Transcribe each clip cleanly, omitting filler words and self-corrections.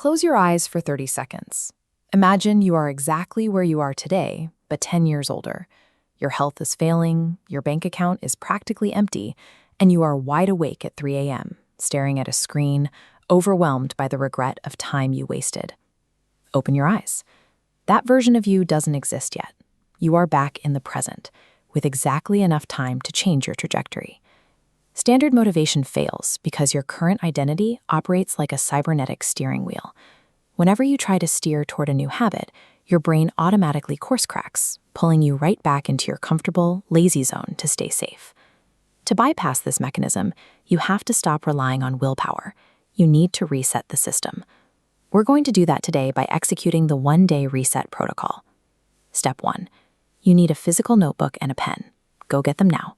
Close your eyes for 30 seconds. Imagine you are exactly where you are today, but 10 years older. Your health is failing, your bank account is practically empty, and you are wide awake at 3 a.m., staring at a screen, overwhelmed by the regret of time you wasted. Open your eyes. That version of you doesn't exist yet. You are back in the present, with exactly enough time to change your trajectory. Standard motivation fails because your current identity operates like a cybernetic steering wheel. Whenever you try to steer toward a new habit, your brain automatically course corrects, pulling you right back into your comfortable, lazy zone to stay safe. To bypass this mechanism, you have to stop relying on willpower. You need to reset the system. We're going to do that today by executing the one-day reset protocol. Step 1. You need a physical notebook and a pen. Go get them now.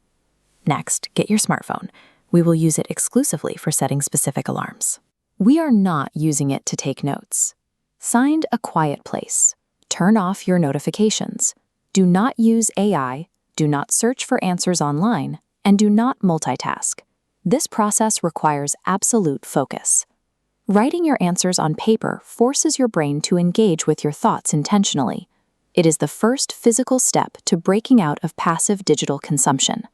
Next, get your smartphone. We will use it exclusively for setting specific alarms. We are not using it to take notes. Find a quiet place. Turn off your notifications. Do not use AI, do not search for answers online, and do not multitask. This process requires absolute focus. Writing your answers on paper forces your brain to engage with your thoughts intentionally. It is the first physical step to breaking out of passive digital consumption.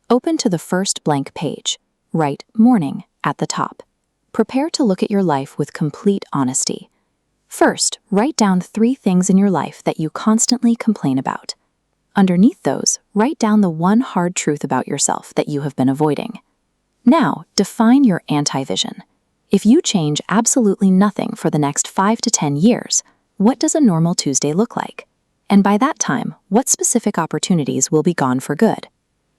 Open to the first blank page. Write "morning" at the top. Prepare to look at your life with complete honesty. First, write down 3 things in your life that you constantly complain about. Underneath those, write down the one hard truth about yourself that you have been avoiding. Now, define your anti-vision. If you change absolutely nothing for the next 5 to 10 years, what does a normal Tuesday look like? And by that time, what specific opportunities will be gone for good?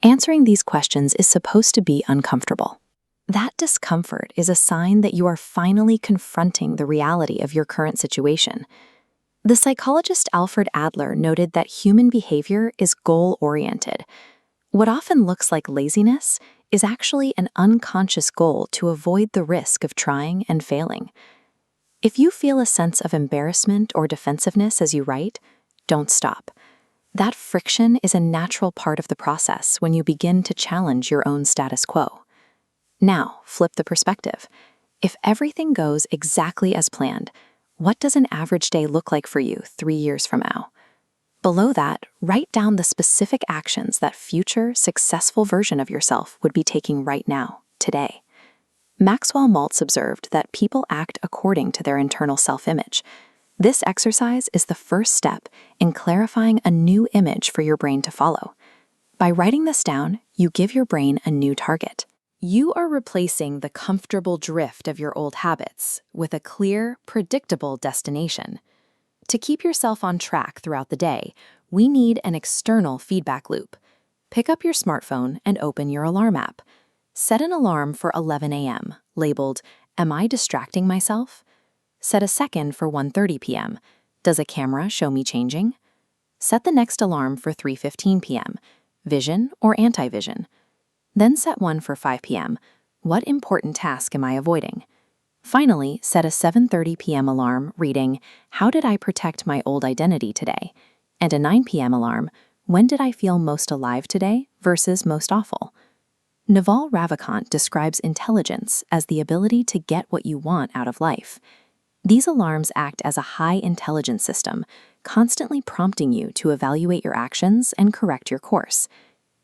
Answering these questions is supposed to be uncomfortable. That discomfort is a sign that you are finally confronting the reality of your current situation. The psychologist Alfred Adler noted that human behavior is goal-oriented. What often looks like laziness is actually an unconscious goal to avoid the risk of trying and failing. If you feel a sense of embarrassment or defensiveness as you write, don't stop. That friction is a natural part of the process when you begin to challenge your own status quo. Now, flip the perspective. If everything goes exactly as planned, what does an average day look like for you 3 years from now? Below that, write down the specific actions that future, successful version of yourself would be taking right now, today. Maxwell Maltz observed that people act according to their internal self-image. This exercise is the first step in clarifying a new image for your brain to follow. By writing this down, you give your brain a new target. You are replacing the comfortable drift of your old habits with a clear, predictable destination. To keep yourself on track throughout the day, we need an external feedback loop. Pick up your smartphone and open your alarm app. Set an alarm for 11 a.m., labeled, "Am I distracting myself?" Set a second for 1:30 p.m. Does a camera show me changing? Set the next alarm for 3:15 p.m. Vision or anti-vision? Then set one for 5 p.m. What important task am I avoiding? Finally, set a 7:30 p.m. alarm reading, "How did I protect my old identity today?" And a 9 p.m. alarm, "When did I feel most alive today versus most awful?" Naval Ravikant describes intelligence as the ability to get what you want out of life. These alarms act as a high-intelligence system, constantly prompting you to evaluate your actions and correct your course.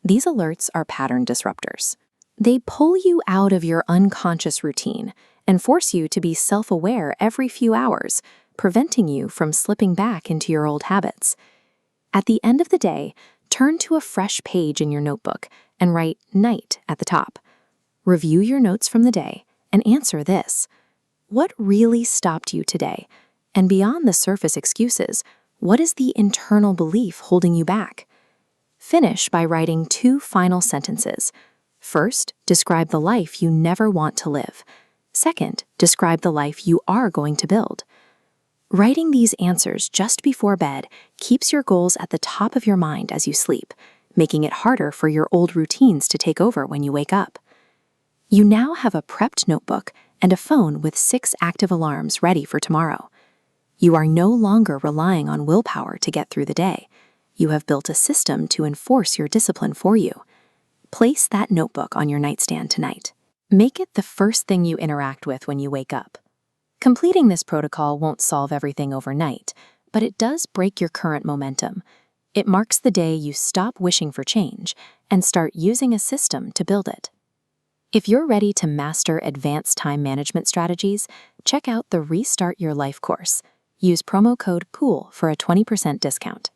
These alerts are pattern disruptors. They pull you out of your unconscious routine and force you to be self-aware every few hours, preventing you from slipping back into your old habits. At the end of the day, turn to a fresh page in your notebook and write "night" at the top. Review your notes from the day and answer this. What really stopped you today? And beyond the surface excuses, what is the internal belief holding you back? Finish by writing 2 final sentences. First, describe the life you never want to live. Second, describe the life you are going to build. Writing these answers just before bed keeps your goals at the top of your mind as you sleep, making it harder for your old routines to take over when you wake up. You now have a prepped notebook and a phone with 6 active alarms ready for tomorrow. You are no longer relying on willpower to get through the day. You have built a system to enforce your discipline for you. Place that notebook on your nightstand tonight. Make it the first thing you interact with when you wake up. Completing this protocol won't solve everything overnight, but it does break your current momentum. It marks the day you stop wishing for change and start using a system to build it. If you're ready to master advanced time management strategies, check out the Restart Your Life course. Use promo code POOL for a 20% discount.